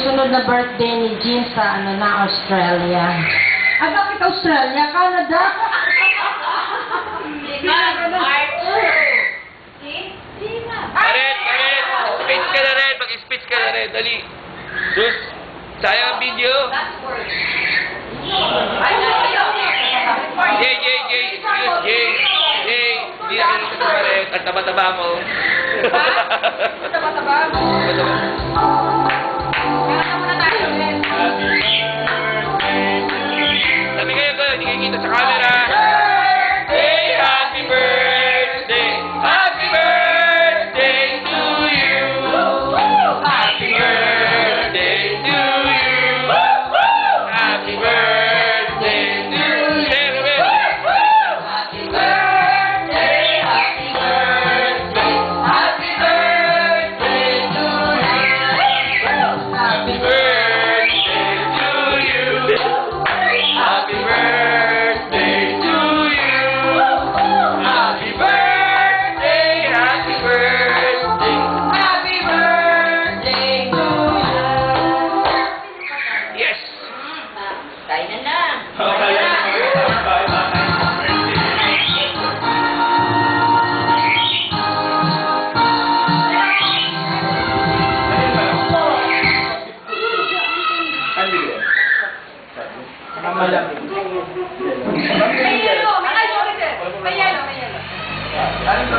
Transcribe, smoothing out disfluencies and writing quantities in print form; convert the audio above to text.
susunod na birthday ni Jean sa Australia. Ah, bakit Australia? Canada? Karen! Speech ka na rin! Mag-speech ka na rin! Dali! Sus! Sayang ang video! Jay! Excuse Jay! Hindi nakikita sa rin. At taba-taba mo. Taba-taba mo. Sabi kayo ko, hindi kayo kita sa camera. Birthday! Happy birthday! Happy birthday to you! Happy birthday to you! Happy birthday to you! Happy birthday! Happy birthday! Happy birthday to you! Happy birthday to you! Happy birthday to you! Happy birthday! Happy birthday! Happy birthday to you! Yes! Kainan na. Malamig. May yelo. May yelo. May yelo.